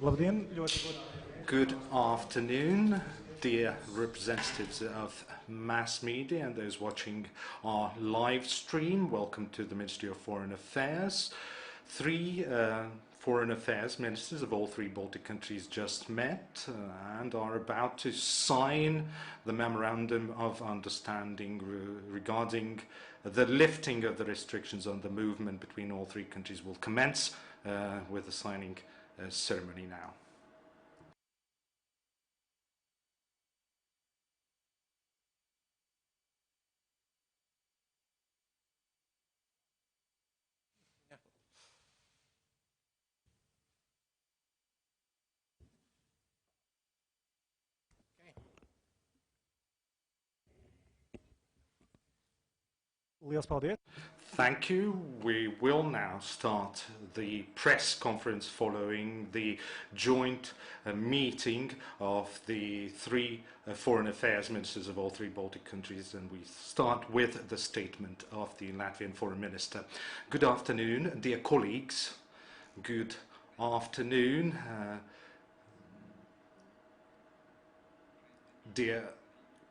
Labdien, Good afternoon, dear representatives of mass media and those watching our live stream. Welcome to the Ministry of Foreign Affairs. Three foreign affairs ministers of all three Baltic countries just met and are about to sign the Memorandum of Understanding regarding the lifting of the restrictions on the movement between all three countries. Will commence with the signing ceremony now. Liels paldies. Thank you. We will now start the press conference following the joint meeting of the three foreign affairs ministers of all three Baltic countries, and we start with the statement of the Latvian foreign minister. Good afternoon, dear colleagues. Good afternoon, dear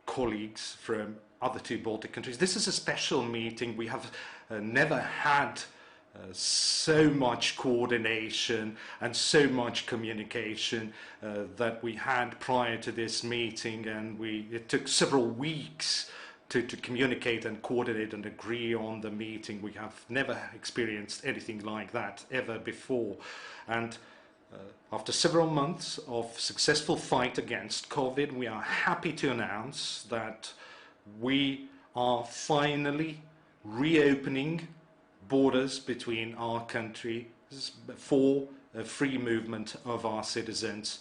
colleagues from other two Baltic countries. This is a special meeting. We have never had so much coordination and so much communication that we had prior to this meeting, and it took several weeks to communicate and coordinate and agree on the meeting. We have never experienced anything like that ever before. And after several months of successful fight against COVID, we are happy to announce that we are finally reopening borders between our countries for a free movement of our citizens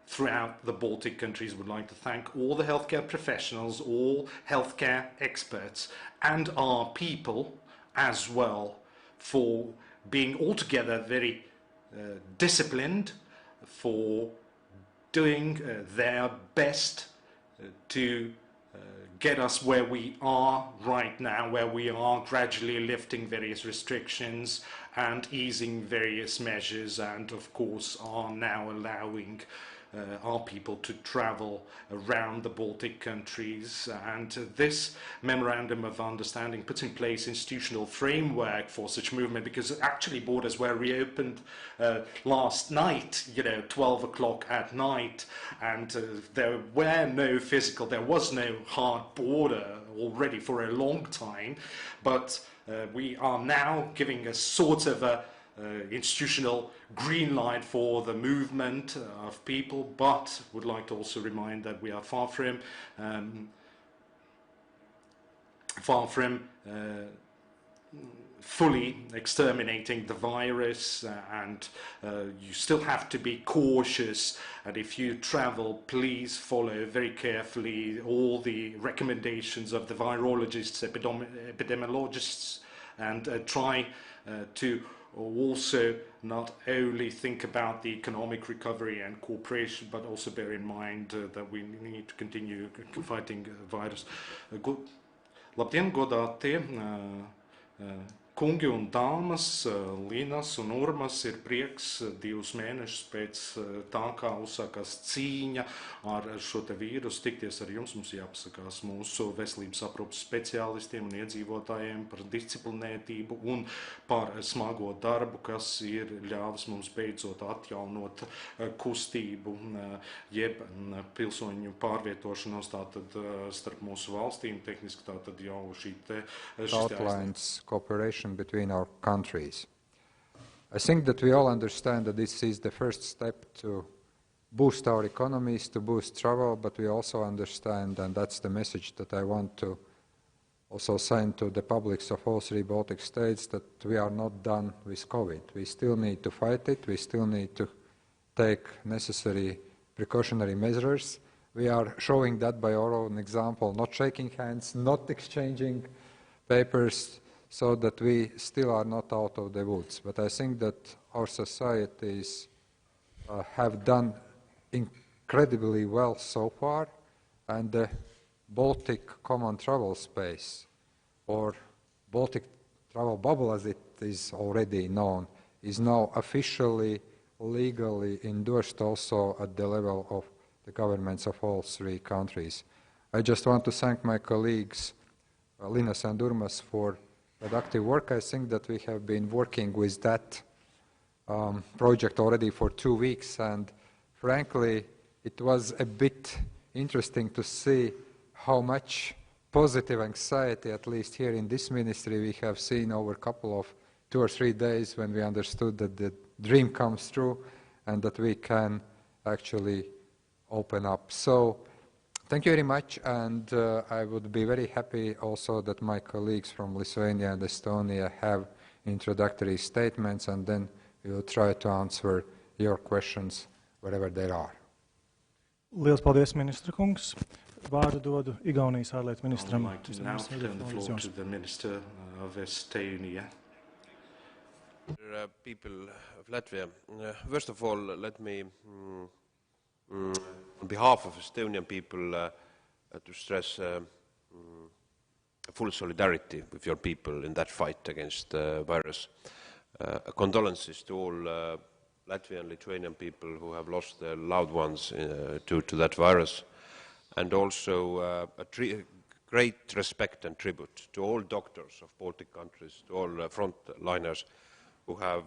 throughout the Baltic countries. We'd like to thank all the healthcare professionals, all healthcare experts, and our people as well for being altogether very disciplined, for doing their best to get us where we are right now, where we are gradually lifting various restrictions and easing various measures, and of course are now allowing our people to travel around the Baltic countries. And this Memorandum of Understanding puts in place institutional framework for such movement, because actually borders were reopened last night, 12 o'clock at night, and there was no hard border already for a long time, but we are now giving a sort of a institutional green light for the movement of people, but would like to also remind that we are far from fully exterminating the virus, and you still have to be cautious, and if you travel, please follow very carefully all the recommendations of the virologists, epidemiologists, and try to also not only think about the economic recovery and cooperation, but also bear in mind that we need to continue fighting the virus. Labdien, godātie kungi un dāmas, Linas un Urmas, ir prieks 2 mēnešus pēc tā, kā uzsākās cīņa ar šo te vīrusu, tikties ar jums. Mums jāpasakās mūsu veselības aprūpas speciālistiem un iedzīvotājiem par disciplinētību un par smago darbu, kas ir ļāvis mums beidzot atjaunot kustību, jeb pilsoņu pārvietošanos tātad starp mūsu valstīm, tehniski tātad jau šī te outlines cooperation between our countries. I think that we all understand that this is the first step to boost our economies, to boost travel, but we also understand, and that's the message that I want to also send to the publics of all three Baltic states, that we are not done with COVID. We still need to fight it, we still need to take necessary precautionary measures. We are showing that by our own example, not shaking hands, not exchanging papers, so that we still are not out of the woods. But I think that our societies have done incredibly well so far, and the Baltic Common Travel Space, or Baltic Travel Bubble as it is already known, is now officially legally endorsed also at the level of the governments of all three countries. I just want to thank my colleagues Linas and Urmas for productive work. I think that we have been working with that project already for 2 weeks, and frankly it was a bit interesting to see how much positive anxiety, at least here in this ministry, we have seen over a couple of 2 or 3 days when we understood that the dream comes true and that we can actually open up. So thank you very much, and I would be very happy also that my colleagues from Lithuania and Estonia have introductory statements, and then we will try to answer your questions wherever there are. Liels paldies, ministra kungs. Vārdu dodu Igaunijas ārlietu ministram. I would like to now turn the floor to the Minister of Estonia. People of Latvia, first of all, let me, on behalf of Estonian people, to stress full solidarity with your people in that fight against the virus. Condolences to all Latvian and Lithuanian people who have lost their loved ones to that virus, and also great respect and tribute to all doctors of Baltic countries, to all frontliners who have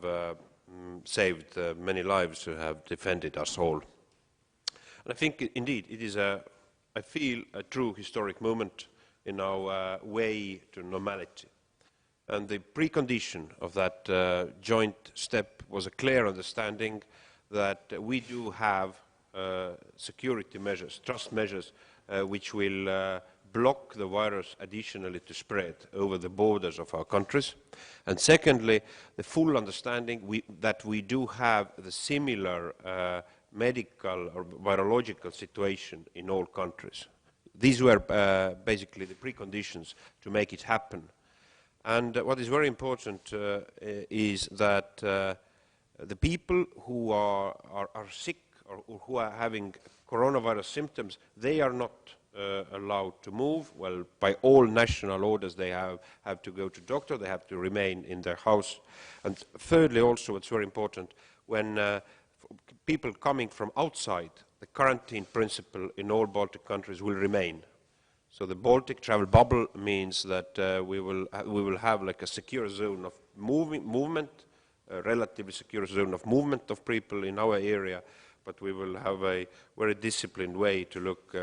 saved many lives, who have defended us all. And I think, indeed, it is I feel, a true historic moment in our way to normality. And the precondition of that joint step was a clear understanding that we do have security measures, trust measures, which will block the virus additionally to spread over the borders of our countries. And secondly, the full understanding that we do have the similar medical or virological situation in all countries. These were basically the preconditions to make it happen. And what is very important is that the people who are sick or who are having coronavirus symptoms, they are not allowed to move. Well, by all national orders, they have to go to doctor, they have to remain in their house. And thirdly, also, it's very important, when people coming from outside, the quarantine principle in all Baltic countries will remain. So the Baltic travel bubble means that we will have like a secure zone of movement, a relatively secure zone of movement of people in our area, but we will have a very disciplined way to look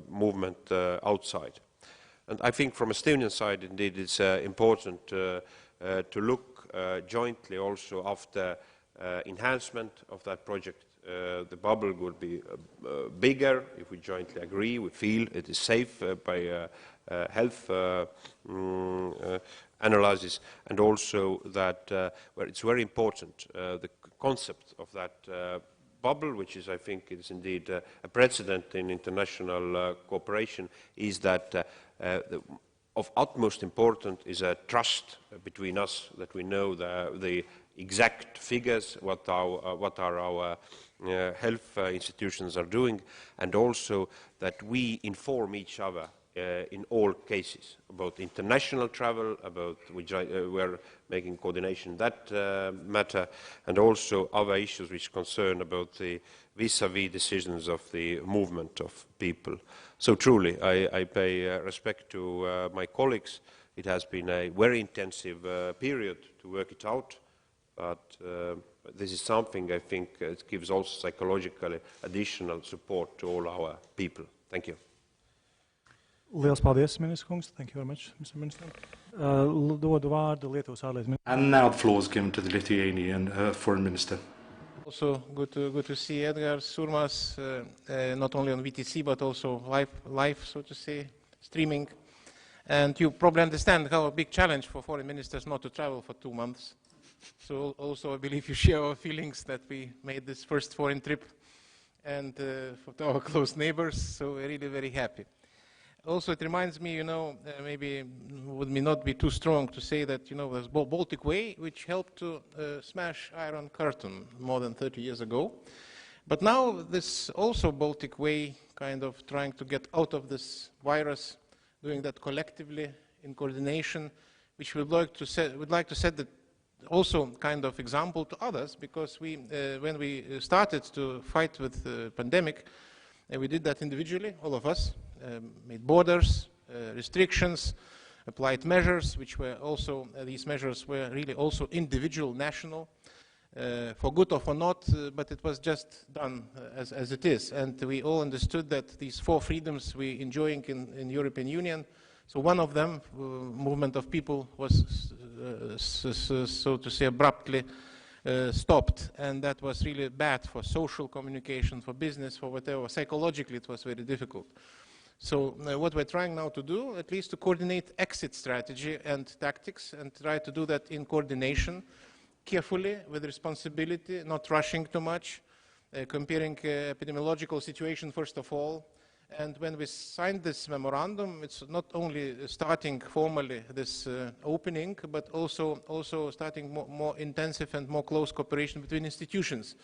movement outside. And I think from Estonian side, indeed, it's important to look jointly also after enhancement of that project. The bubble would be bigger if we jointly agree, we feel it is safe by health analysis, and also that where it's very important, the concept of that bubble, which is, I think, is indeed a precedent in international cooperation, is that of utmost importance is a trust between us, that we know the exact figures, what are our health institutions are doing, and also that we inform each other in all cases about international travel, about which we're making coordination in that matter, and also other issues which concern about the vis-à-vis decisions of the movement of people. So truly, I pay respect to my colleagues. It has been a very intensive period to work it out, but this is something I think it gives also psychologically additional support to all our people. Thank you. Liels paldies, ministra kungs. Thank you very much, Mr. Minister. Dodu vārdu Lietuvas ārlietu ministram. And now the floor is given to the Lithuanian Foreign Minister. Also good to see Edgar Surmas, not only on VTC but also live, so to say, streaming. And you probably understand how a big challenge for foreign ministers not to travel for 2 months. So also I believe you share our feelings that we made this first foreign trip, and for our close neighbors, so we're really very happy. Also, it reminds me, maybe would not be too strong to say that, there's Baltic Way, which helped to smash Iron Curtain more than 30 years ago. But now this also Baltic Way kind of trying to get out of this virus, doing that collectively in coordination, which we'd like to set the also kind of example to others, because we, when we started to fight with the pandemic, we did that individually, all of us, made borders, restrictions, applied measures, which were also, these measures were really also individual, national, for good or for not, but it was just done as it is. And we all understood that these 4 freedoms we enjoying in European Union, so one of them, movement of people, was, so to say, abruptly stopped. And that was really bad for social communication, for business, for whatever. Psychologically, it was very difficult. So what we're trying now to do, at least to coordinate exit strategy and tactics, and try to do that in coordination, carefully, with responsibility, not rushing too much, comparing epidemiological situation first of all. And when we signed this memorandum, it's not only starting formally this opening, but also starting more intensive and more close cooperation between institutions.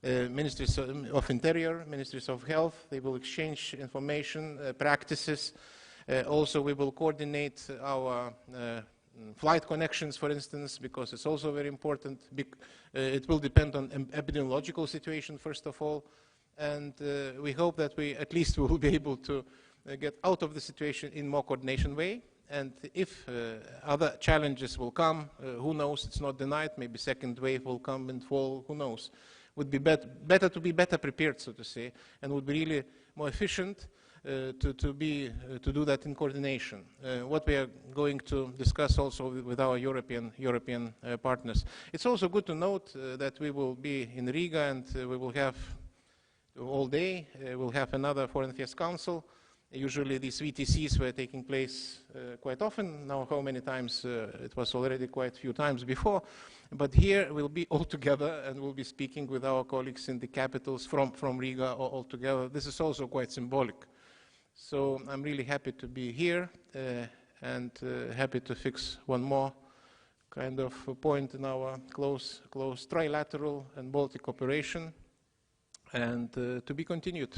Ministries of Interior, Ministries of Health, they will exchange information, practices. Also, we will coordinate our flight connections, for instance, because it's also very important. It will depend on epidemiological situation, first of all. And we hope that we at least will be able to get out of the situation in more coordination way. And if other challenges will come, who knows, it's not denied, maybe second wave will come and fall, who knows. Would be better to be better prepared, so to say, and would be really more efficient to do that in coordination. What we are going to discuss also with our European partners. It's also good to note that we will be in Riga, and we will have all day. We'll have another Foreign Affairs Council. Usually these VTCs were taking place quite often. Now how many times? It was already quite a few times before. But here we'll be all together, and we'll be speaking with our colleagues in the capitals from Riga all together. This is also quite symbolic. So I'm really happy to be here and happy to fix one more kind of point in our close trilateral and Baltic cooperation, and to be continued.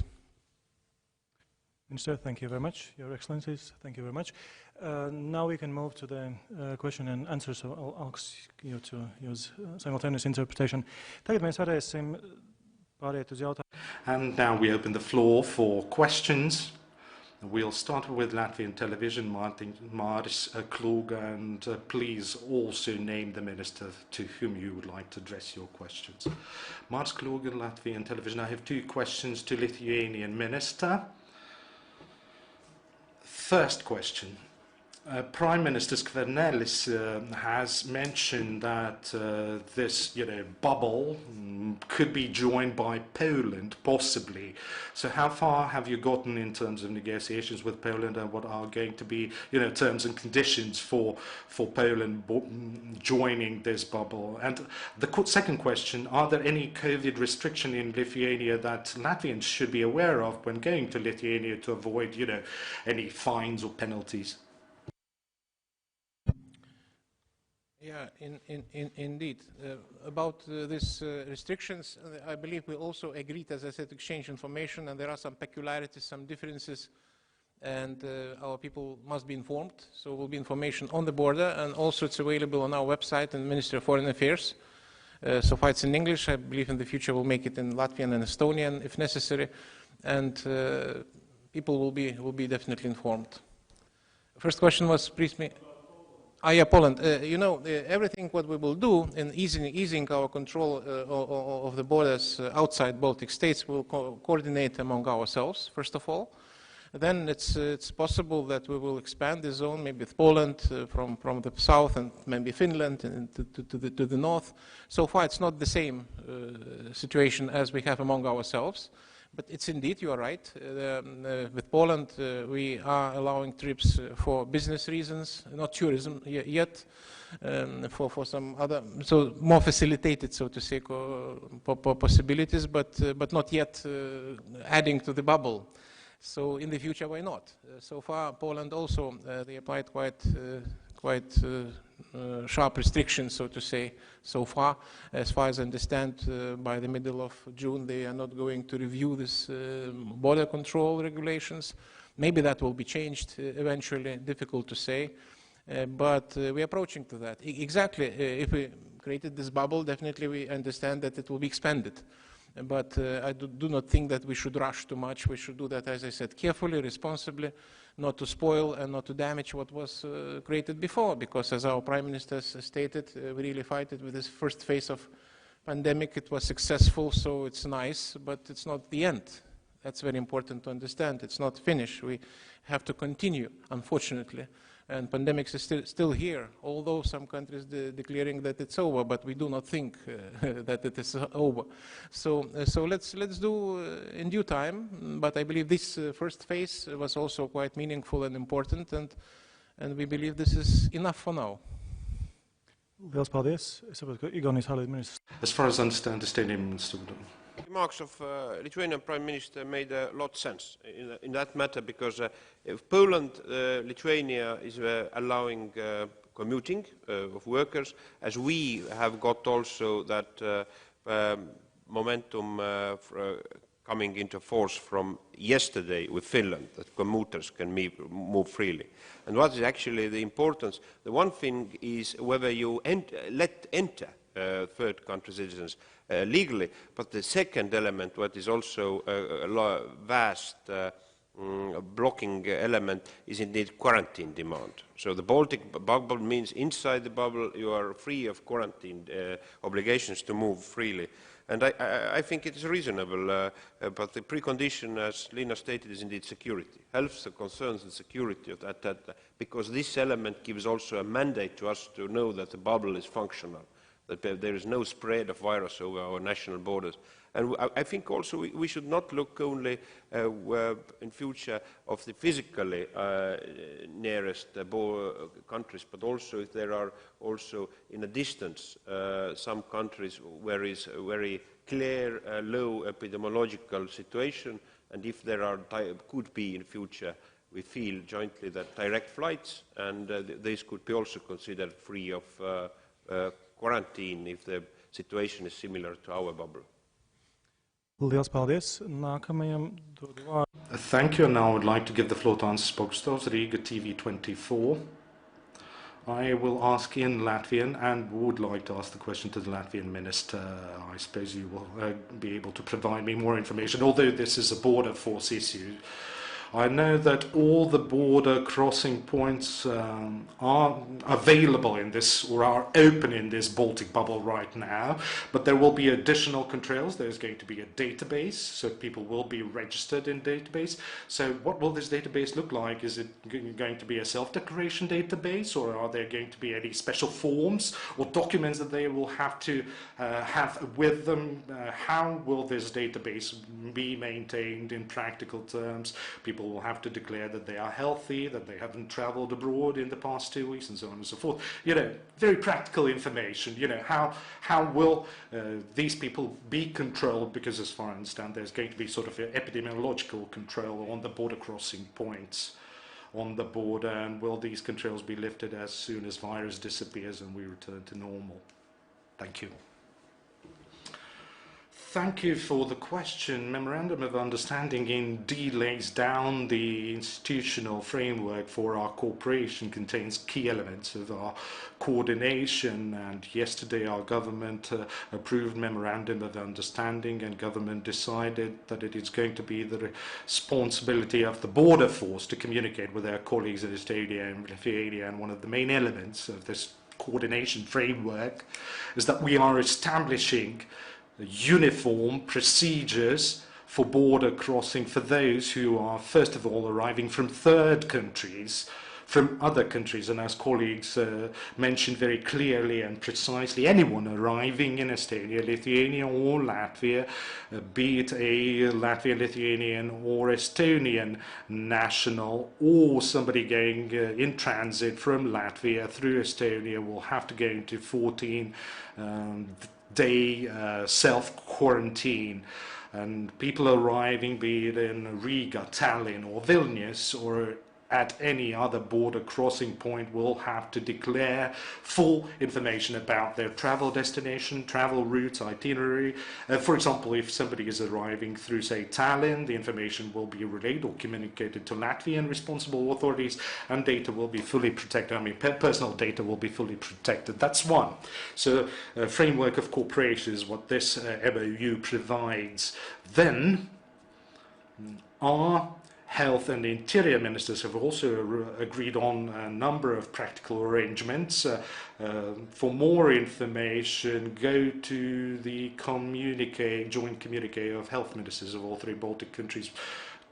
Minister, thank you very much. Your Excellencies, thank you very much. Now we can move to the question and answer, so I'll ask you to use simultaneous interpretation. Tagad mēs varēsim pāriet uz jautājumu. And now we open the floor for questions. We'll start with Latvian television, Māris Kluga, and please also name the minister to whom you would like to address your questions. Māris Kluga, Latvian television. I have 2 questions to Lithuanian minister. First question. Prime Minister Skvernelis has mentioned that this, bubble could be joined by Poland, possibly. So how far have you gotten in terms of negotiations with Poland, and what are going to be, terms and conditions for Poland joining this bubble? And the second question, are there any COVID restriction in Lithuania that Latvians should be aware of when going to Lithuania to avoid, any fines or penalties? Yeah, indeed. About these restrictions, I believe we also agreed, as I said, to exchange information, and there are some peculiarities, some differences, and our people must be informed. So there will be information on the border, and also it's available on our website in the Ministry of Foreign Affairs. So far it's in English. I believe in the future we'll make it in Latvian and Estonian if necessary, and people will be definitely informed. First question was, please me. Yeah, Poland. Everything what we will do in easing our control of the borders outside Baltic states, we'll coordinate among ourselves, first of all. Then it's possible that we will expand the zone, maybe with Poland from the south, and maybe Finland and to the north. So far, it's not the same situation as we have among ourselves. But it's indeed, you are right. With Poland, we are allowing trips for business reasons, not tourism yet, for some other, so more facilitated, so to say, possibilities, but not yet adding to the bubble. So in the future, why not? So far, Poland also, they applied quite sharp restrictions, so to say, so far. As far as I understand, by the middle of June, they are not going to review this border control regulations. Maybe that will be changed eventually, difficult to say. But we're approaching to that. Exactly, if we created this bubble, definitely we understand that it will be expanded. But I do not think that we should rush too much. We should do that, as I said, carefully, responsibly, not to spoil and not to damage what was created before. Because as our Prime Minister stated, we really fight it with this first phase of pandemic. It was successful, so it's nice, but it's not the end. That's very important to understand. It's not finished. We have to continue, unfortunately. And pandemic is still here, although some countries declaring that it's over, but we do not think that it is over. So let's do in due time. But I believe this first phase was also quite meaningful and important, and we believe this is enough for now. Liels paldies. Es saprotu, ka Igaunijas ārlietu ministrs. As far as I understand, Estonian Minister. Remarks of Lithuanian Prime Minister made a lot of sense in that matter, because if Poland, Lithuania is allowing commuting of workers, as we have got also that momentum coming into force from yesterday with Finland, that commuters can move freely. And what is actually the importance? The one thing is whether you let enter third country citizens legally, but the second element, what is also a vast blocking element, is indeed quarantine demand. So the Baltic bubble means inside the bubble you are free of quarantine obligations to move freely. And I think it is reasonable, but the precondition, as Lina stated, is indeed security. Health concerns and security of that, because this element gives also a mandate to us to know that the bubble is functional, that there is no spread of virus over our national borders. And I think also we should not look only in future of the physically nearest countries, but also if there are also in a distance some countries where is a very clear low epidemiological situation, and if there are could be in future, we feel jointly that direct flights, and these could be also considered free of quarantine if the situation is similar to our bubble. Liels paldies. Nākamajam dodu vārdu. Thank you. Now I would like to give the floor to Ansas Pogstovs, Riga TV 24. I will ask in Latvian and would like to ask the question to the Latvian minister. I suppose you will be able to provide me more information, although this is a border force issue. I know that all the border crossing points are available in this, or are open in this Baltic bubble right now, but there will be additional controls. There's going to be a database, so people will be registered in database. So what will this database look like? Is it going to be a self-declaration database, or are there going to be any special forms or documents that they will have to have with them? How will this database be maintained in practical terms? People will have to declare that they are healthy, that they haven't traveled abroad in the past 2 weeks, and so on and so forth. You know, very practical information. You know, how will these people be controlled? Because as far as I understand, there's going to be sort of an epidemiological control on the border crossing points on the border, and will these controls be lifted as soon as virus disappears and we return to normal? Thank you. Thank you for the question. Memorandum of Understanding indeed lays down the institutional framework for our cooperation, contains key elements of our coordination, and yesterday our government approved Memorandum of Understanding, and government decided that it is going to be the responsibility of the border force to communicate with their colleagues in Estonia and Lithuania, and one of the main elements of this coordination framework is that we are establishing uniform procedures for border crossing for those who are, first of all, arriving from third countries, from other countries, and as colleagues mentioned very clearly and precisely, anyone arriving in Estonia, Lithuania or Latvia, be it a Latvian, Lithuanian or Estonian national, or somebody going in transit from Latvia through Estonia, will have to go into 14 day self-quarantine, and people arriving, be it in Riga, Tallinn or Vilnius, or at any other border crossing point will have to declare full information about their travel destination, travel routes, itinerary. For example, if somebody is arriving through, say, Tallinn, the information will be relayed or communicated to Latvian responsible authorities, and data will be fully protected. I mean, personal data will be fully protected. That's one. So, framework of cooperation is what this MOU provides. Then, our Health and Interior Ministers have also agreed on a number of practical arrangements. For more information, go to the joint communique of Health Ministers of all three Baltic countries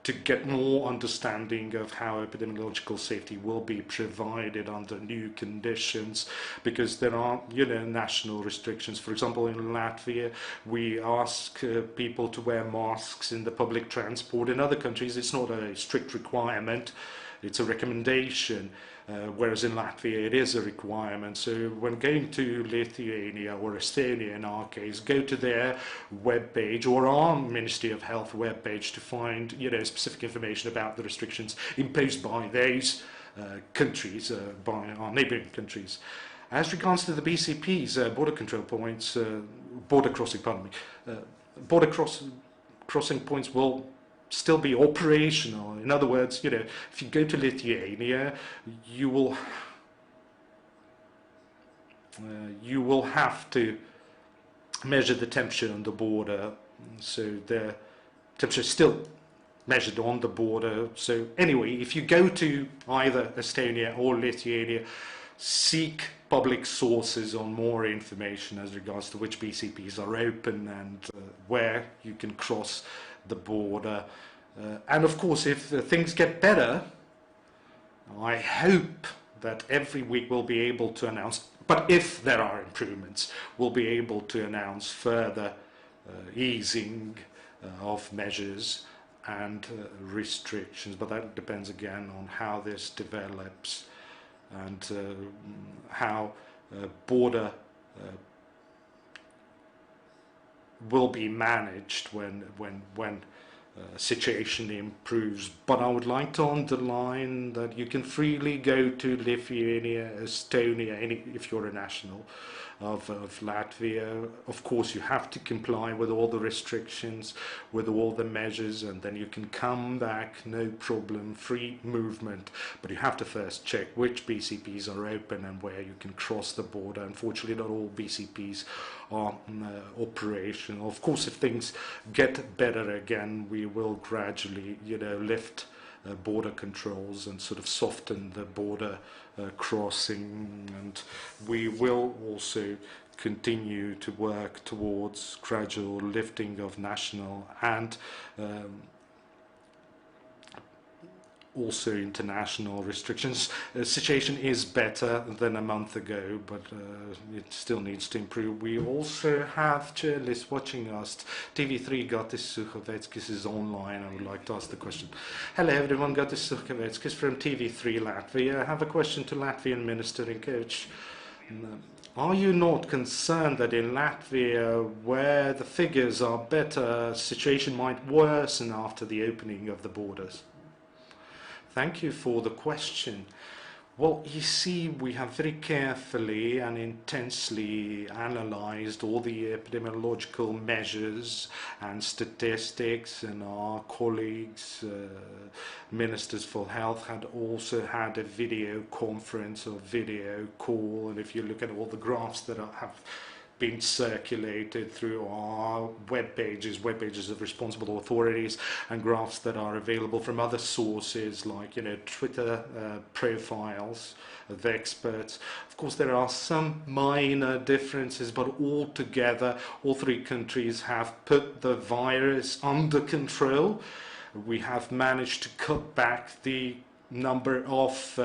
to get more understanding of how epidemiological safety will be provided under new conditions, because there are, national restrictions. For example, in Latvia, we ask people to wear masks in the public transport. In other countries, it's not a strict requirement, it's a recommendation. Whereas in Latvia it is a requirement. So when going to Lithuania or Estonia in our case, go to their webpage or our Ministry of Health webpage to find specific information about the restrictions imposed by those countries, by our neighbouring countries. As regards to the BCPs, border control points, border crossing points will still be operational. In other words, if you go to Lithuania, you will have to measure the temperature on the border. So the temperature is still measured on the border. So anyway, if you go to either Estonia or Lithuania, seek public sources on more information as regards to which BCPs are open and where you can cross the border. And of course, if things get better, I hope that every week we'll be able to announce, but if there are improvements, we'll be able to announce further easing of measures and restrictions, but that depends again on how this develops and how border will be managed when situation improves. But I would like to underline that you can freely go to Lithuania, Estonia, if you're a national of Latvia. Of course, you have to comply with all the restrictions, with all the measures, and then you can come back, no problem, free movement. But you have to first check which BCPs are open and where you can cross the border. Unfortunately, not all BCPs are operational. Of course, if things get better again, we will gradually, lift border controls and sort of soften the border crossing, and we will also continue to work towards gradual lifting of national and also international restrictions. The situation is better than a month ago, but it still needs to improve. We also have journalists watching us. TV3 Gatis Suhovetskis is online. I would like to ask the question. Hello everyone, Gatis Suhovetskis from TV3 Latvia. I have a question to Latvian Minister in Coach. Are you not concerned that in Latvia, where the figures are better, situation might worsen after the opening of the borders? Thank you for the question. Well, you see, we have very carefully and intensely analysed all the epidemiological measures and statistics, and our colleagues, Ministers for Health, had also had a video conference or video call, and if you look at all the graphs that have been circulated through our web pages of responsible authorities, and graphs that are available from other sources like Twitter profiles of experts. Of course, there are some minor differences, but altogether, all three countries have put the virus under control. We have managed to cut back the number of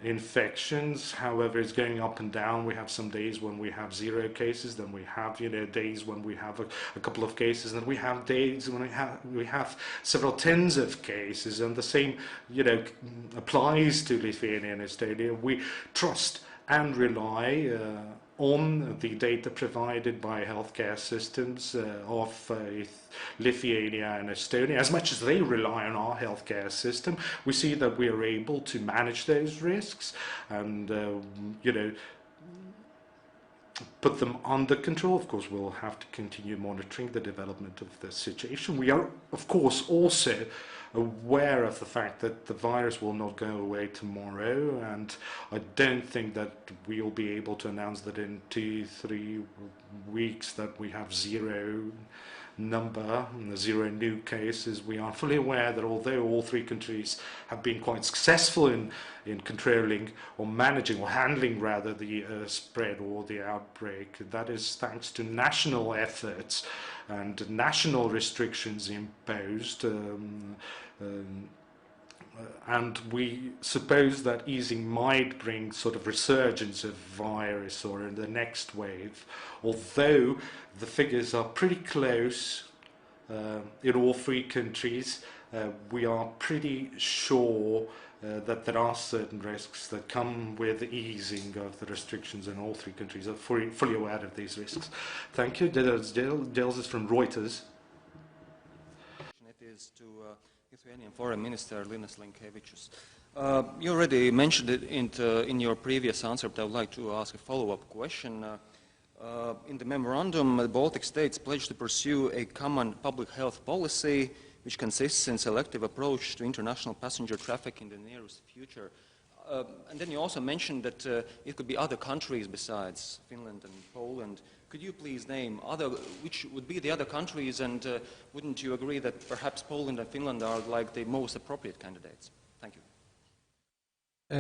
infections. However, it's going up and down. We have some days when we have 0 cases, then we have days when we have a couple of cases, and we have days when we have several tens of cases, and the same applies to Lithuania and Estonia. We trust and rely on the data provided by healthcare systems of Lithuania and Estonia. As much as they rely on our healthcare system, we see that we are able to manage those risks and, you know, put them under control. Of course, we'll have to continue monitoring the development of the situation. We are, of course, also aware of the fact that the virus will not go away tomorrow, and I don't think that we'll be able to announce that in 2-3 weeks that we have zero new cases. We are fully aware that although all three countries have been quite successful in controlling or managing or handling rather the spread or the outbreak, that is thanks to national efforts and national restrictions imposed. And we suppose that easing might bring sort of resurgence of virus or in the next wave, although the figures are pretty close in all three countries. We are pretty sure that there are certain risks that come with the easing of the restrictions, and all three countries are fully aware of these risks. Thank you. Dales is from Reuters. It is to Lithuanian Foreign Minister Linas Linkevičius. You already mentioned it in your previous answer, but I would like to ask a follow-up question. In the memorandum, the Baltic states pledged to pursue a common public health policy which consists in selective approach to international passenger traffic in the nearest future. And then you also mentioned that it could be other countries besides Finland and Poland. Could you please name which would be the other countries, and wouldn't you agree that perhaps Poland and Finland are like the most appropriate candidates? Thank you.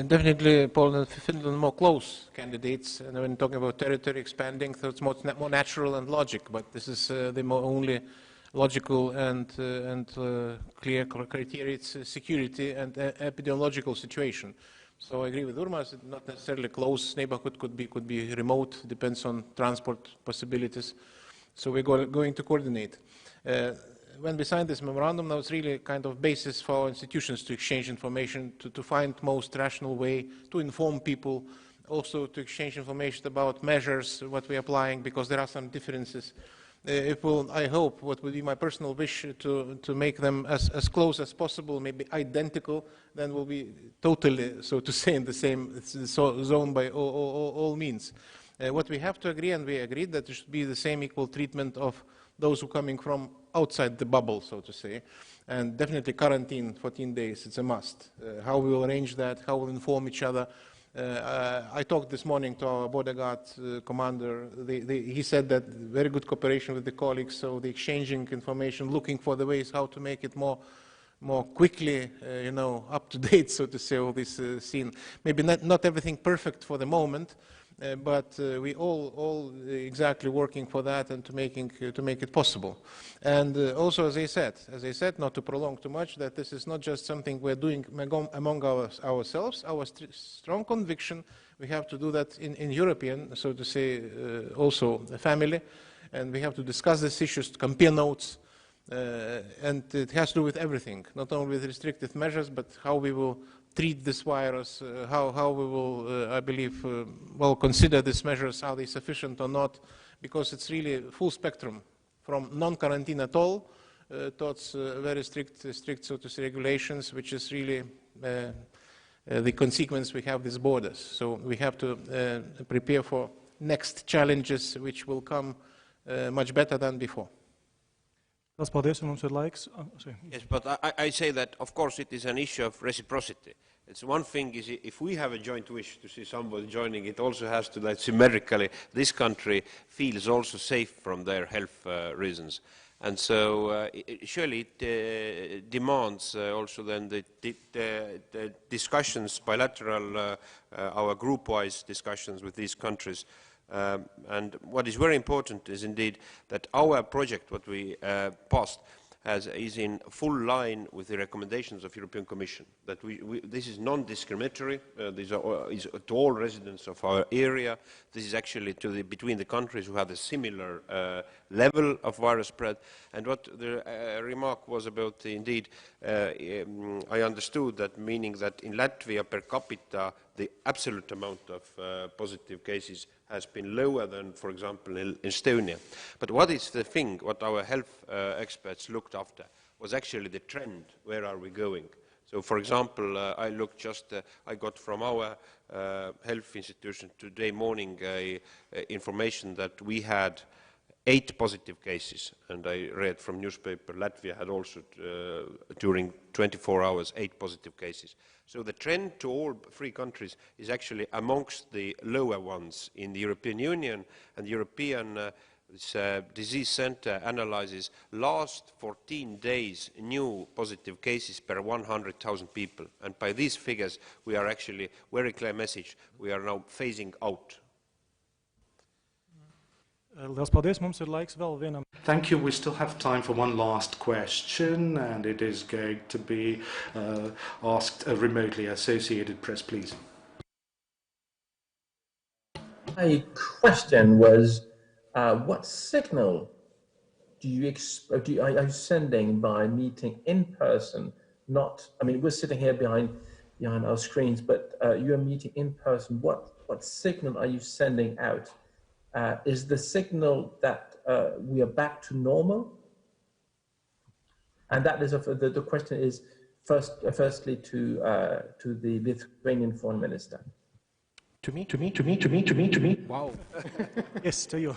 Definitely Poland and Finland are more close candidates, and when talking about territory expanding, so it's more natural and logic, but this is the only logical and clear criteria. It's security and epidemiological situation. So I agree with Urmas, not necessarily close neighborhood, could be remote, depends on transport possibilities. So we're going to coordinate. When we signed this memorandum, that was really a kind of basis for our institutions to exchange information, to find most rational way to inform people, also to exchange information about measures, what we're applying, because there are some differences. It will, I hope, what would be my personal wish, to make them as close as possible, maybe identical, then we'll be totally, so to say, in the same zone by all means. What we have to agree, and we agreed that there should be the same equal treatment of those who are coming from outside the bubble, so to say, and definitely quarantine 14 days, it's a must. How we will arrange that, how we'll inform each other. I talked this morning to our border guard commander. He said that very good cooperation with the colleagues, so the exchanging information, looking for the ways how to make it more quickly, you know, up to date, so to say, all this scene. Maybe not everything perfect for the moment, but we all exactly working for that and to make it possible. And also, as I said, not to prolong too much, that this is not just something we're doing among ourselves. Our strong conviction, we have to do that in European, so to say, also a family, and we have to discuss these issues, to compare notes, and it has to do with everything, not only with restrictive measures, but how we will treat this virus, how we will, I believe, well, consider these measures, are they sufficient or not, because it's really full spectrum, from non-quarantine at all towards very strict, so to say, regulations, which is really the consequence we have these borders. So we have to prepare for next challenges, which will come much better than before. Yes, but I say that, of course, it is an issue of reciprocity. It's one thing is if we have a joint wish to see somebody joining, it also has to, like, symmetrically, this country feels also safe from their health reasons. And so surely it demands also then the discussions, bilateral, our group-wise discussions with these countries. And what is very important is indeed that our project, what we passed, is in full line with the recommendations of European Commission. That this is non-discriminatory. These are is to all residents of our area. This is actually between the countries who have a similar level of virus spread. And what the remark was about, indeed, I understood that, meaning that in Latvia per capita the absolute amount of positive cases has been lower than, for example, in Estonia. But what is the thing, what our health experts looked after, was actually the trend, where are we going? So, for example, I looked I got from our health institution today morning information that we had 8 positive cases, and I read from newspaper Latvia had also during 24 hours 8 positive cases. So the trend to all 3 countries is actually amongst the lower ones in the European Union, and the European Disease Center analyzes last 14 days new positive cases per 100,000 people, and by these figures we are actually, very clear message, we are now phasing out. Liels paldies, mums ir laiks vēl vienam. Thank you. We still have time for one last question, and it is going to be asked remotely. Associated Press, please. My question was, what signal are you sending by meeting in person? Not, I mean, we're sitting here behind our screens, but you're meeting in person. What signal are you sending out? Is the signal that we are back to normal? And that is the question is firstly to the Lithuanian Foreign Minister. To me? Wow. Yes, to you.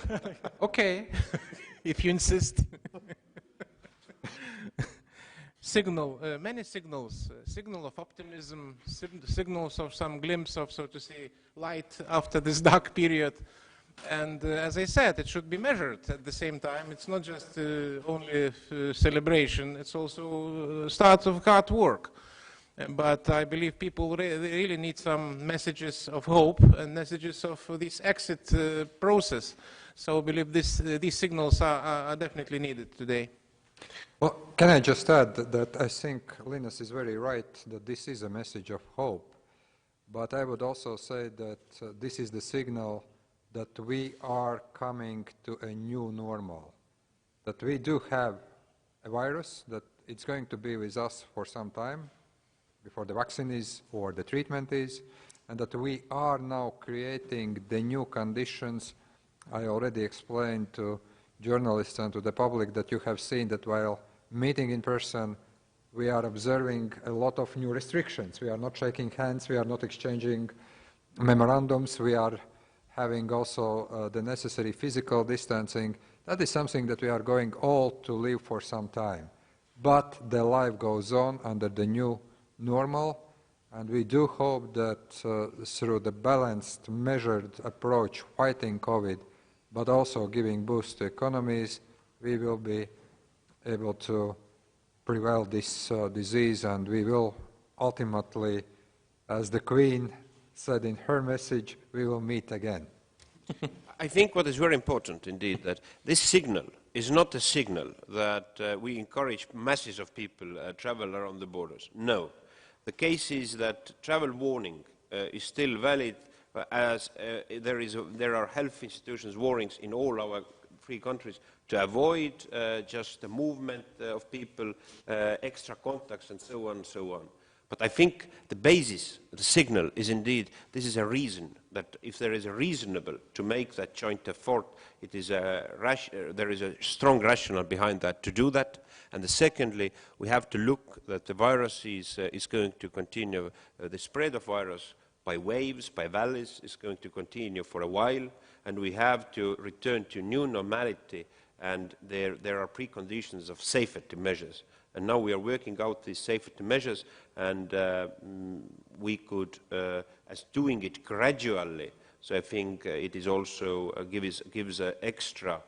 Okay, if you insist. Many signals, signal of optimism, signals of some glimpse of, so to say, light after this dark period. And as I said, it should be measured at the same time. It's not just only celebration, it's also start of hard work. But I believe people really need some messages of hope and messages of this exit process. So I believe these signals are definitely needed today. Well, can I just add that I think Linus is very right that this is a message of hope. But I would also say that this is the signal that we are coming to a new normal, that we do have a virus, that it's going to be with us for some time, before the vaccine is or the treatment is, and that we are now creating the new conditions. I already explained to journalists and to the public that you have seen that while meeting in person, we are observing a lot of new restrictions. We are not shaking hands, we are not exchanging memorandums, we are having also the necessary physical distancing. That is something that we are going all to live for some time. But the life goes on under the new normal, and we do hope that through the balanced, measured approach fighting COVID, but also giving boost to economies, we will be able to prevail this disease, and we will ultimately, as the Queen said in her message, we will meet again. I think what is very important indeed, that this signal is not a signal that we encourage masses of people travel around the borders. No. The case is that travel warning is still valid, as there are health institutions warnings in all our 3 countries to avoid just the movement of people, extra contacts and so on and so on. But I think the basis, the signal is indeed, this is a reason, that if there is a reasonable to make that joint effort, it is there is a strong rationale behind that to do that. And secondly, we have to look that the virus is going to continue, the spread of virus by waves, by valleys, is going to continue for a while, and we have to return to new normality, and there are preconditions of safety measures. And now we are working out these safety measures, and we could, as doing it gradually, so I think it is also gives extra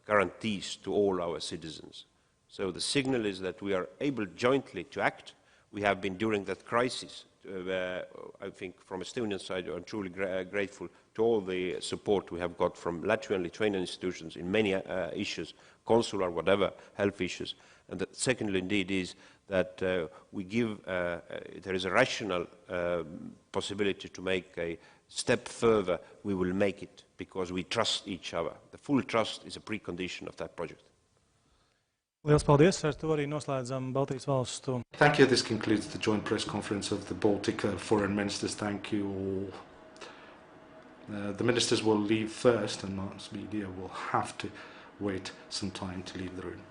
guarantees to all our citizens. So the signal is that we are able jointly to act. We have been during that crisis, I think from Estonian side, I'm truly grateful to all the support we have got from Latvian and Lithuanian institutions in many issues, consular, whatever, health issues. And secondly, indeed, is that we give, there is a rational possibility to make a step further. We will make it because we trust each other. The full trust is a precondition of that project. Lielas paldies! Ar to arī noslēdzam Baltijas valstu. Thank you. This concludes the joint press conference of the Baltic Foreign Ministers. Thank you all. The ministers will leave first, and mass media will have to wait some time to leave the room.